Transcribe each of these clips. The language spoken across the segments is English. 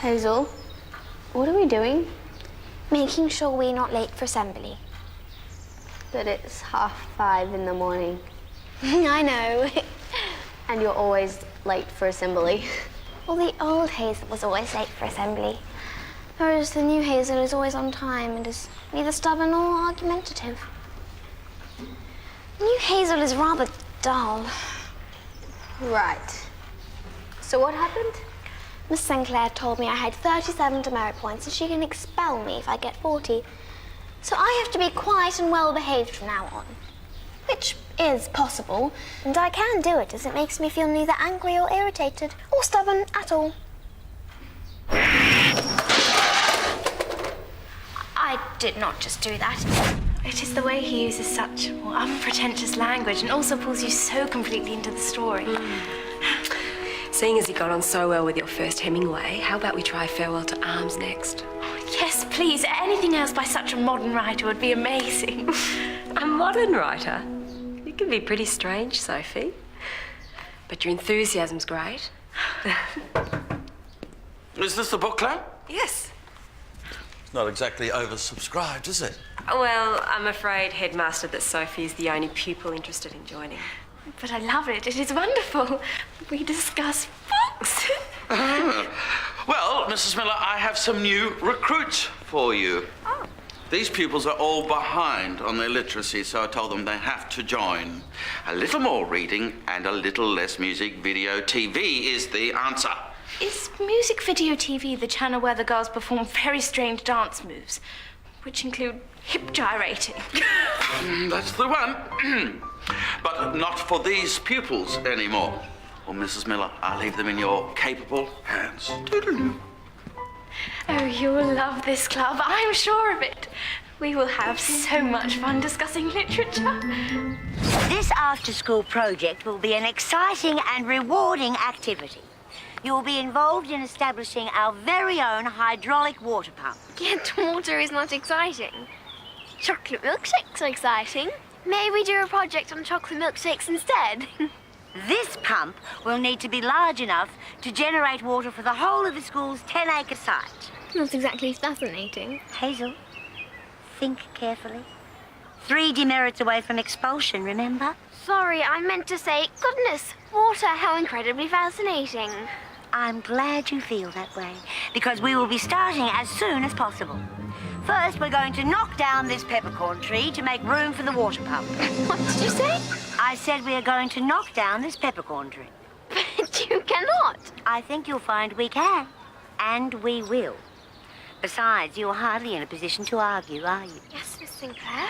Hazel, what are we doing? Making sure we're not late for assembly. But it's 5:30 in the morning. I know. And you're always late for assembly. Well, the old Hazel was always late for assembly. Whereas the new Hazel is always on time and is neither stubborn nor argumentative. The new Hazel is rather dull. Right. So what happened? Miss Sinclair told me I had 37 demerit points and she can expel me if I get 40. So I have to be quiet and well-behaved from now on. Which is possible, and I can do it as it makes me feel neither angry or irritated or stubborn at all. I did not just do that. It is the way he uses such unpretentious language and also pulls you so completely into the story. Seeing as you got on so well with your first Hemingway, how about we try Farewell to Arms next? Yes, please. Anything else by such a modern writer would be amazing. A modern writer? You can be pretty strange, Sophie. But your enthusiasm's great. Is this the book club? Yes. It's not exactly oversubscribed, is it? Well, I'm afraid, Headmaster, that Sophie is the only pupil interested in joining. But I love it. It is wonderful. We discuss books. Well, Mrs. Miller, I have some new recruits for you. Oh. These pupils are all behind on their literacy, so I told them they have to join. A little more reading and a little less music video TV is the answer. Is music video TV the channel where the girls perform very strange dance moves, which include hip gyrating? That's the one. But not for these pupils anymore. Well, Mrs. Miller, I'll leave them in your capable hands. Toodaloo. Oh, you'll love this club. I'm sure of it. We will have so much fun discussing literature. This after-school project will be an exciting and rewarding activity. You will be involved in establishing our very own hydraulic water pump. Yet water is not exciting. Chocolate milkshakes are exciting. May we do a project on chocolate milkshakes instead? This pump will need to be large enough to generate water for the whole of the school's 10-acre site. Not exactly fascinating. Hazel, think carefully. 3 demerits away from expulsion, remember? Sorry, I meant to say, goodness, water, how incredibly fascinating. I'm glad you feel that way, because we will be starting as soon as possible. First, we're going to knock down this peppercorn tree to make room for the water pump. What did you say? I said we are going to knock down this peppercorn tree. But you cannot. I think you'll find we can, and we will. Besides, you're hardly in a position to argue, are you? Yes, Miss Sinclair.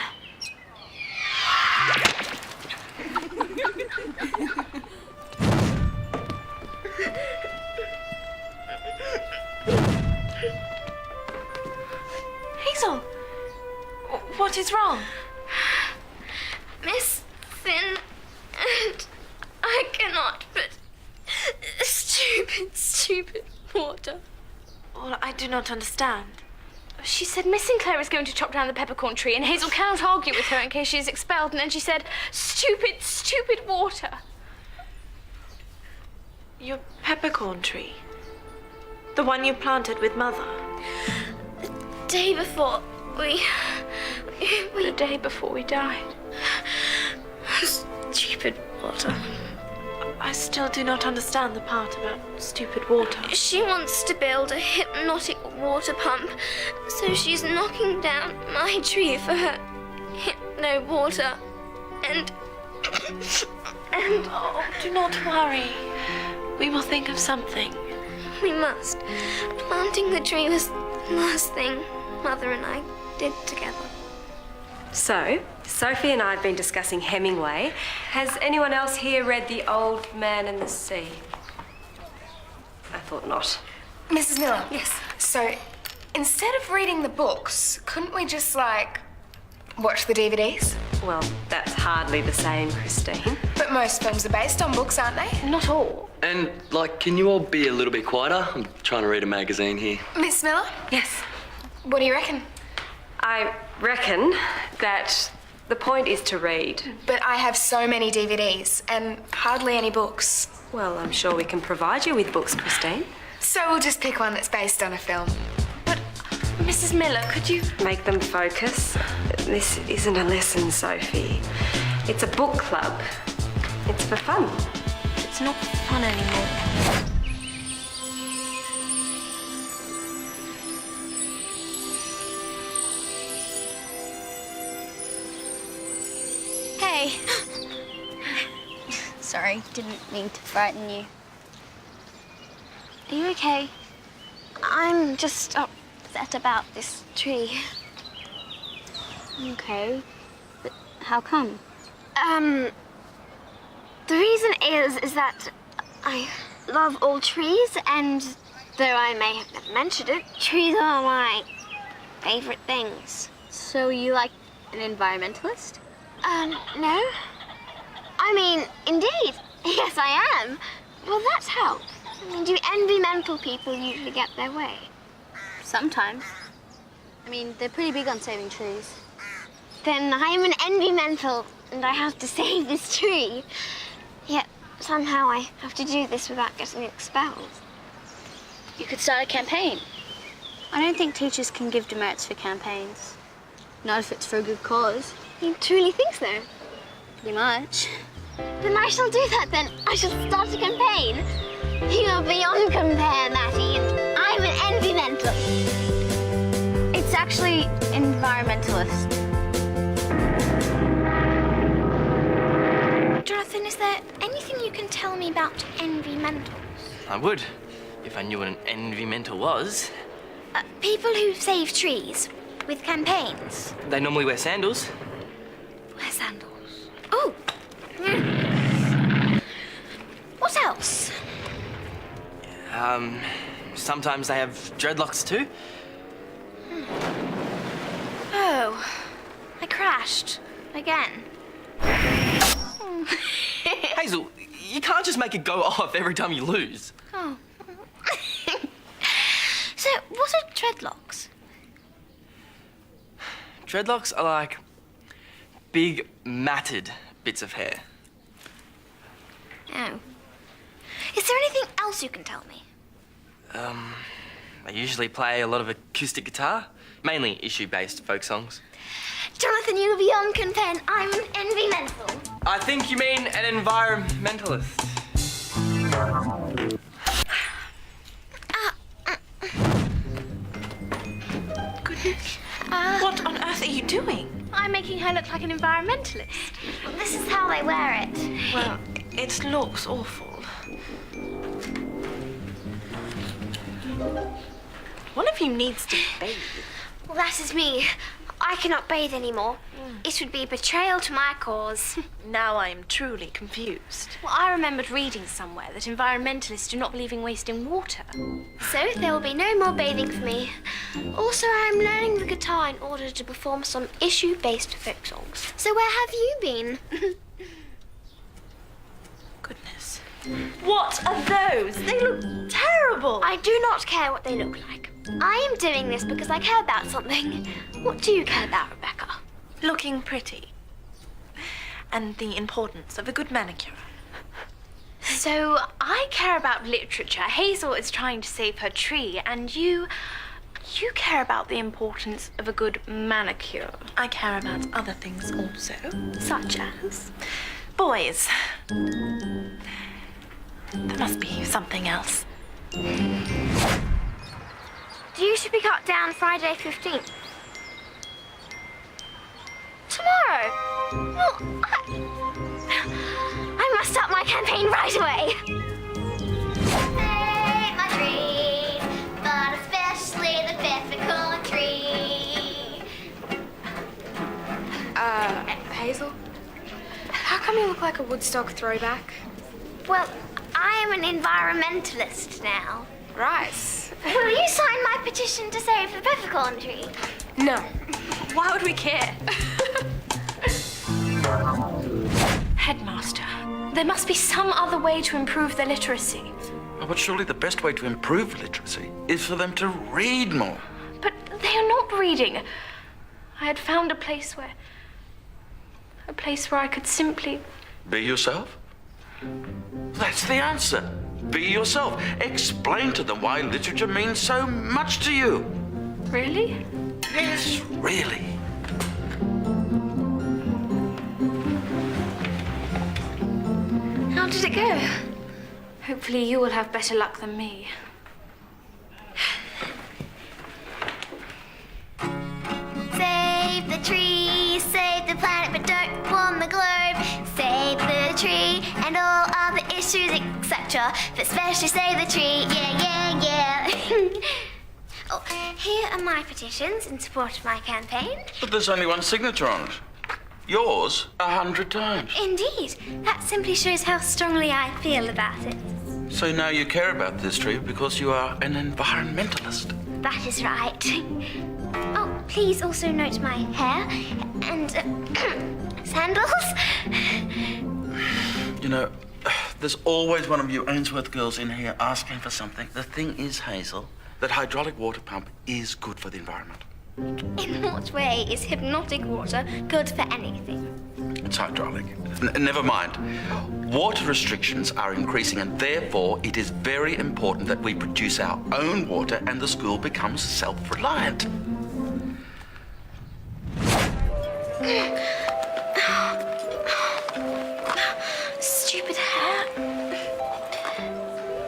Hazel, what is wrong? Miss Finn, and I cannot, but stupid water. Well, I do not understand. She said Miss Sinclair is going to chop down the peppercorn tree and Hazel cannot argue with her in case she is expelled, and then she said, stupid water. Your peppercorn tree? The one you planted with Mother? The day before we... The day before we died. Stupid water. I still do not understand the part about stupid water. She wants to build a hypnotic water pump, so she's knocking down my tree for her hypno water. And... Oh, do not worry. We will think of something. We must. Planting the tree was the last thing Mother and I did together. So, Sophie and I have been discussing Hemingway. Has anyone else here read The Old Man and the Sea? I thought not. Mrs. Miller? Yes. So, instead of reading the books, couldn't we just, like, watch the DVDs? Well, that's hardly the same, Christine. But most films are based on books, aren't they? Not all. And, like, can you all be a little bit quieter? I'm trying to read a magazine here. Miss Miller? Yes. What do you reckon? I reckon that the point is to read. But I have so many DVDs and hardly any books. Well, I'm sure we can provide you with books, Christine. So we'll just pick one that's based on a film. But, Mrs. Miller, could you... Make them focus. This isn't a lesson, Sophie. It's a book club. It's for fun. It's not fun anymore. Hey. Sorry, didn't mean to frighten you. Are you okay? I'm just upset about this tree. Okay, but how come? The reason is that I love all trees, and though I may have never mentioned it, trees are my favorite things. So you like an environmentalist? No. I mean, indeed, yes, I am. Will that help? I mean, do environmental people usually get their way? Sometimes. I mean, they're pretty big on saving trees. Then I'm an environmental, and I have to save this tree. Yet somehow I have to do this without getting expelled. You could start a campaign. I don't think teachers can give demerits for campaigns. Not if it's for a good cause. You truly think so? Pretty much. Then I shall do that then. I shall start a campaign. You are beyond compare, Matty, and I'm an environmental. It's actually environmentalist. Jonathan, is there anything you can tell me about environmentals? I would, if I knew what an environmental was. People who save trees with campaigns. They normally wear sandals. Wear sandals. Oh. What else? Sometimes they have dreadlocks too. Oh, I crashed again. Hazel, you can't just make it go off every time you lose. Oh. So, what are dreadlocks? Dreadlocks are like big matted bits of hair. Oh. Is there anything else you can tell me? They usually play a lot of acoustic guitar, mainly issue-based folk songs. Jonathan, you're beyond compare, and I'm an environmental. I think you mean an environmentalist. Goodness. What on earth are you doing? I'm making her look like an environmentalist. This is how they wear it. Well, it looks awful. One of you needs to bathe. Well, that is me. I cannot bathe anymore. It would be betrayal to my cause. Now I am truly confused. Well, I remembered reading somewhere that environmentalists do not believe in wasting water. So there will be no more bathing for me. Also, I am learning the guitar in order to perform some issue-based folk songs. So where have you been? Goodness. What are those? They look terrible. I do not care what they look like. I am doing this because I care about something. What do you care about, Rebecca? Looking pretty. And the importance of a good manicure. So I care about literature. Hazel is trying to save her tree, and you care about the importance of a good manicure. I care about other things also. Such as? Boys. There must be something else. You should be cut down Friday 15th. Tomorrow? Well, I must start my campaign right away. Save my tree, but especially the peppercorn tree. Hazel? How come you look like a Woodstock throwback? Well, I am an environmentalist now. Right. Will you sign my petition to save the peppercorn tree? No. Why would we care? Headmaster, there must be some other way to improve their literacy. But surely the best way to improve literacy is for them to read more. But they are not reading. I had found a place where I could simply... Be yourself? That's the answer. Be yourself. Explain to them why literature means so much to you. Really? Yes, really. How did it go? Hopefully you will have better luck than me. Save the tree, save the planet, but don't warm the globe. Save the tree and all other issues, etc. But especially save the tree, yeah, yeah, yeah. Oh, here are my petitions in support of my campaign. But there's only one signature on it. Yours 100 times. Indeed, that simply shows how strongly I feel about it. So now you care about this tree because you are an environmentalist. That is right. Oh, please also note my hair and sandals. You know, there's always one of you Ainsworth girls in here asking for something. The thing is, Hazel, that hydraulic water pump is good for the environment. In what way is hypnotic water good for anything? It's hydraulic. Never mind. Water restrictions are increasing, and therefore it is very important that we produce our own water and the school becomes self-reliant. Stupid hair.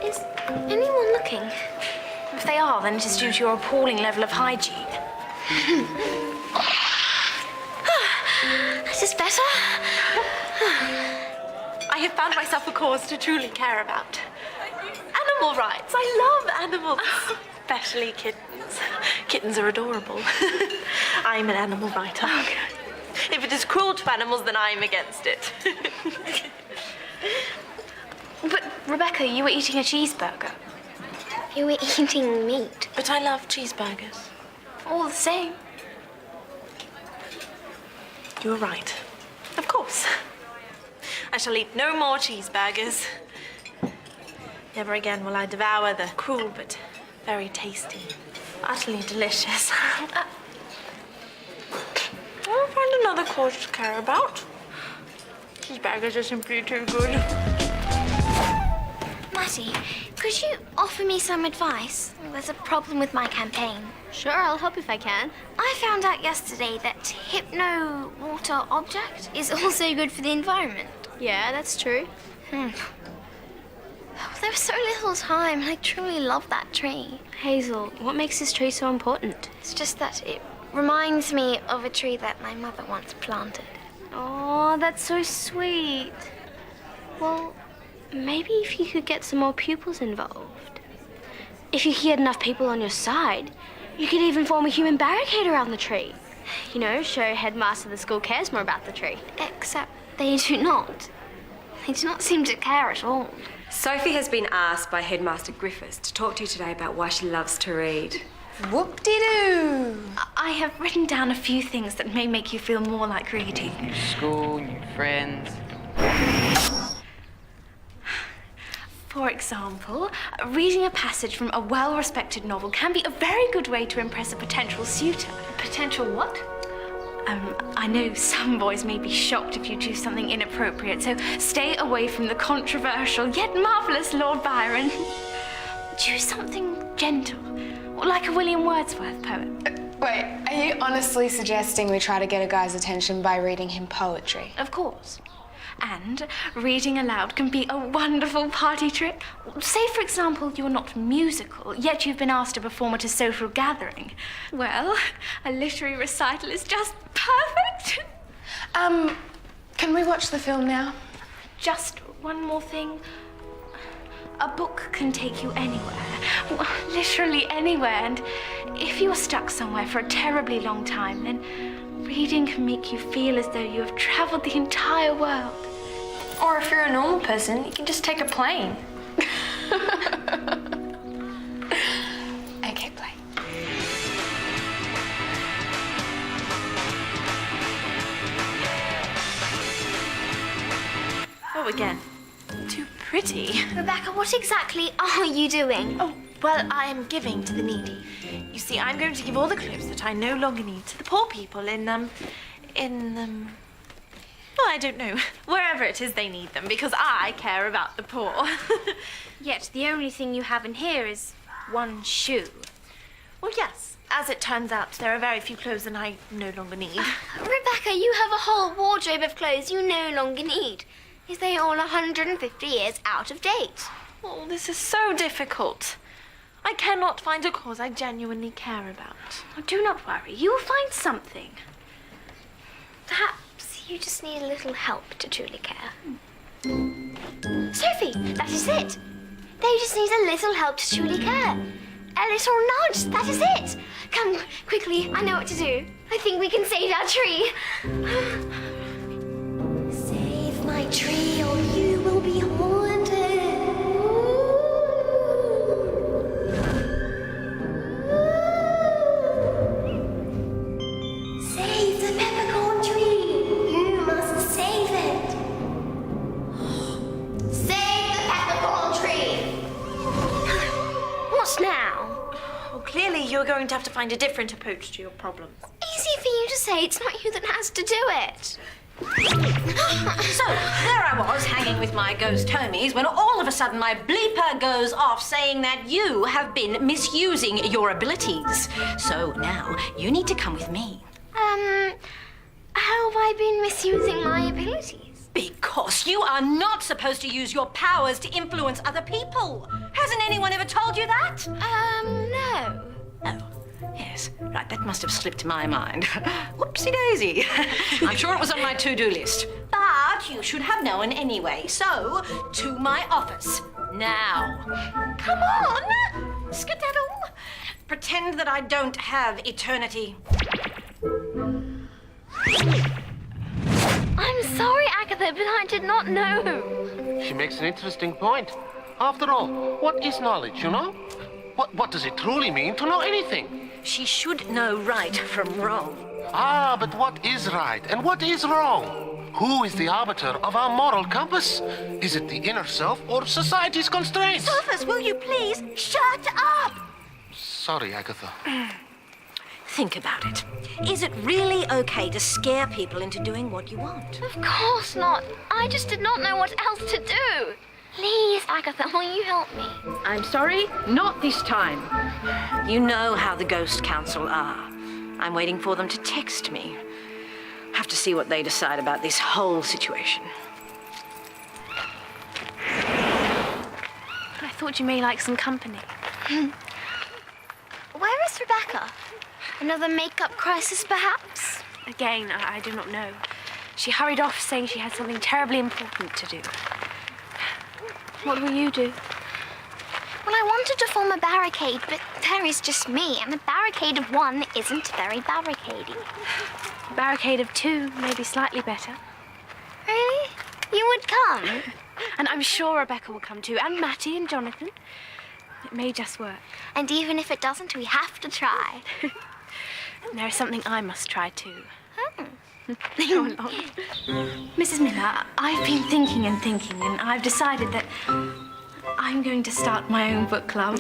Is anyone looking? If they are, then it is due to your appalling level of hygiene. This is better. I have found myself a cause to truly care about. Animal rights. I love animals, especially kittens. Kittens are adorable. I'm an animal writer. If it is cruel to animals, then I am against it. But, Rebecca, you were eating a cheeseburger. You were eating meat. But I love cheeseburgers. All the same. You were right. Of course. I shall eat no more cheeseburgers. Never again will I devour the cruel but very tasty, utterly delicious. I'll find another cause to care about. Cheeseburgers are simply too good. Matty, could you offer me some advice? There's a problem with my campaign. Sure, I'll help if I can. I found out yesterday that hypno water object is also good for the environment. Yeah, that's true. There was so little time. I truly love that tree. Hazel, what makes this tree so important? It's just that it reminds me of a tree that my mother once planted. Oh, that's so sweet. Well, maybe if you could get some more pupils involved. If you could get enough people on your side, you could even form a human barricade around the tree. You know, show headmaster the school cares more about the tree. Except they do not. They do not seem to care at all. Sophie has been asked by Headmaster Griffiths to talk to you today about why she loves to read. Whoop-de-doo! I have written down a few things that may make you feel more like reading. New school, new friends. For example, reading a passage from a well-respected novel can be a very good way to impress a potential suitor. Potential what? I know some boys may be shocked if you choose something inappropriate, so stay away from the controversial yet marvellous Lord Byron. Choose something gentle, like a William Wordsworth poem. Wait, are you honestly suggesting we try to get a guy's attention by reading him poetry? Of course. And reading aloud can be a wonderful party trick. Say, for example, you're not musical, yet you've been asked to perform at a social gathering. Well, a literary recital is just perfect. Can we watch the film now? Just one more thing. A book can take you anywhere, literally anywhere, and if you are stuck somewhere for a terribly long time, then reading can make you feel as though you have traveled the entire world. Or if you're a normal person, you can just take a plane. Okay, play. Oh, again. Too pretty. Rebecca, what exactly are you doing? Oh, well, I am giving to the needy. You see, I'm going to give all the clothes that I no longer need to the poor people in Well, I don't know. Wherever it is they need them, because I care about the poor. Yet the only thing you have in here is one shoe. Well, yes. As it turns out, there are very few clothes that I no longer need. Rebecca, you have a whole wardrobe of clothes you no longer need. Is they all 150 years out of date? Oh, this is so difficult. I cannot find a cause I genuinely care about. Oh, do not worry. You will find something. Perhaps you just need a little help to truly care. Sophie, that is it. They just need a little help to truly care. A little nudge, that is it. Come, quickly, I know what to do. I think we can save our tree. Save my tree or you will be haunted. Save the peppercorn tree. You must save it. Save the peppercorn tree. What now? Well, clearly you're going to have to find a different approach to your problems. Easy for you to say. It's not you that has to do it. So, there I was, hanging with my ghost homies, when all of a sudden my bleeper goes off saying that you have been misusing your abilities. So now, you need to come with me. How have I been misusing my abilities? Because you are not supposed to use your powers to influence other people. Hasn't anyone ever told you that? No. Oh, yes. Right, that must have slipped my mind. Whoopsie daisy. I'm sure it was on my to-do list. But you should have known anyway. So, to my office. Now. Come on! Skedaddle. Pretend that I don't have eternity. I'm sorry, Agatha, but I did not know. She makes an interesting point. After all, what is knowledge, you know? What does it truly mean to know anything? She should know right from wrong. Ah, but what is right and what is wrong? Who is the arbiter of our moral compass? Is it the inner self or society's constraints? Sophie, will you please shut up? Sorry, Agatha. Think about it. Is it really okay to scare people into doing what you want? Of course not. I just did not know what else to do. Please, Agatha, will you help me? I'm sorry, not this time. You know how the Ghost Council are. I'm waiting for them to text me. Have to see what they decide about this whole situation. I thought you may like some company. Where is Rebecca? Another makeup crisis, perhaps? Again, I do not know. She hurried off saying she had something terribly important to do. What will you do? Well, I wanted to form a barricade, but there is just me, and a barricade of one isn't very barricading. A barricade of two may be slightly better. Really? You would come? And I'm sure Rebecca will come too, and Matty and Jonathan. It may just work. And even if it doesn't, we have to try. And there is something I must try too. Go along. Mrs. Miller, I've been thinking and I've decided that I'm going to start my own book club.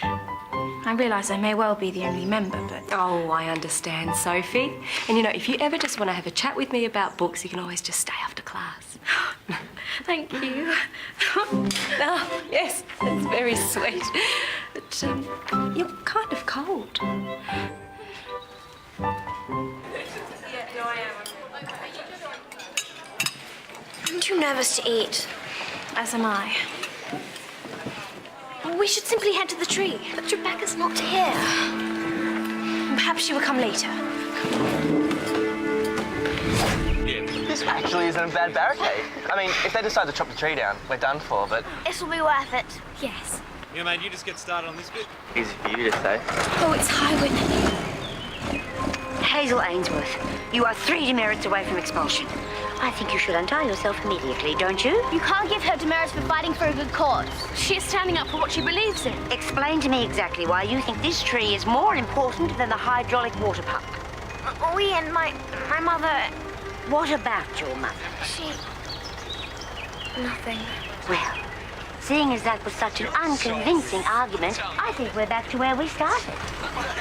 I realise I may well be the only member, but... Oh, I understand, Sophie. And you know, if you ever just want to have a chat with me about books, you can always just stay after class. Thank you. Oh, yes, that's very sweet. But you're kind of cold. I'm too nervous to eat. As am I. We should simply head to the tree. But Rebecca's not here. Perhaps she will come later. This actually isn't a bad barricade. I mean, if they decide to chop the tree down, we're done for, but... It'll be worth it. Yes. Yeah, mate, you just get started on this bit. Easy for you to say. Oh, it's Highwin. Hazel Ainsworth, you are 3 demerits away from expulsion. I think you should untie yourself immediately, don't you? You can't give her demerits for fighting for a good cause. She is standing up for what she believes in. Explain to me exactly why you think this tree is more important than the hydraulic water pump. We and my mother... What about your mother? She... Nothing. Well, seeing as that was such an unconvincing argument, I think we're back to where we started.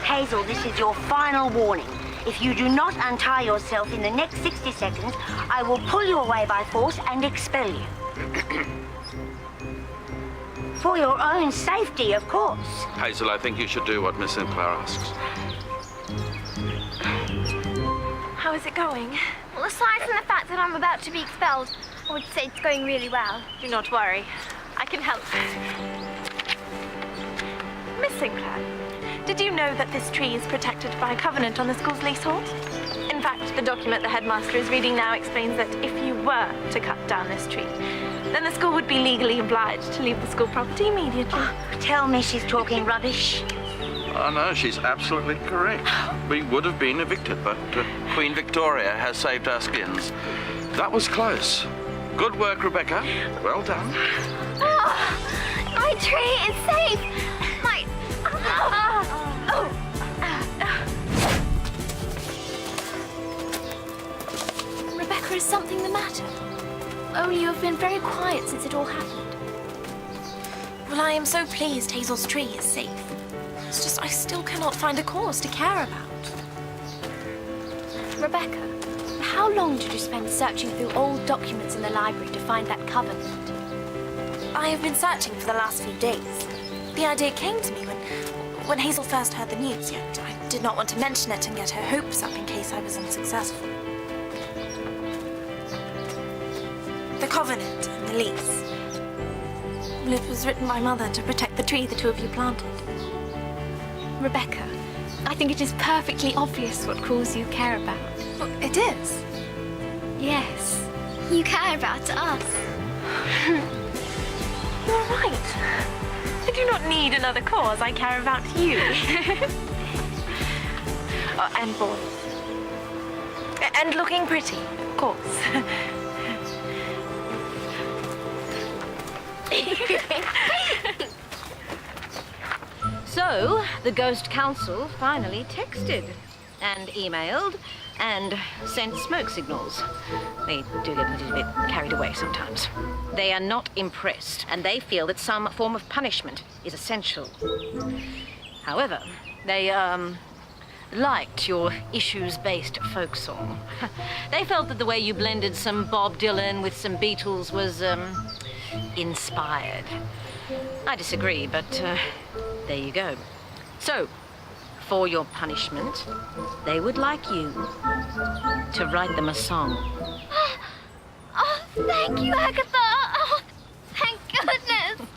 Hazel, this is your final warning. If you do not untie yourself in the next 60 seconds, I will pull you away by force and expel you. For your own safety, of course. Hazel, I think you should do what Miss Sinclair asks. How is it going? Well, aside from the fact that I'm about to be expelled, I would say it's going really well. Do not worry. I can help. Miss Sinclair, did you know that this tree is protected by a covenant on the school's leasehold? In fact, the document the headmaster is reading now explains that if you were to cut down this tree, then the school would be legally obliged to leave the school property immediately. Oh, tell me she's talking rubbish. Oh, no, she's absolutely correct. We would have been evicted, but Queen Victoria has saved our skins. That was close. Good work, Rebecca. Well done. Oh, my tree is safe. My... Rebecca, is something the matter? Oh, you have been very quiet since it all happened. Well, I am so pleased Hazel's tree is safe. It's just I still cannot find a cause to care about. Rebecca, how long did you spend searching through old documents in the library to find that covenant? I have been searching for the last few days. The idea came to me when Hazel first heard the news, yet I did not want to mention it and get her hopes up in case I was unsuccessful. The covenant and the lease. Well, it was written by Mother to protect the tree the two of you planted. Rebecca, I think it is perfectly obvious what cause you care about. Well, it is. Yes. You care about us. You're right. I do not need another cause. I care about you. And boys. And looking pretty, of course. So, the Ghost Council finally texted and emailed and sent smoke signals. They do get a little bit carried away sometimes. They are not impressed, and they feel that some form of punishment is essential. However, they, liked your issues-based folk song. They felt that the way you blended some Bob Dylan with some Beatles was, inspired. I disagree, but, there you go. So, for your punishment, they would like you to write them a song. Oh, thank you, Agatha. Oh, thank goodness.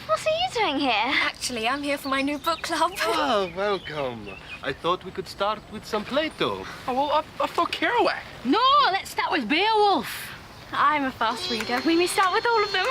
What are you doing here? Actually, I'm here for my new book club. Oh, welcome. I thought we could start with some Plato. Oh, well, I thought Kerouac. No, let's start with Beowulf. I'm a fast reader. We may start with all of them.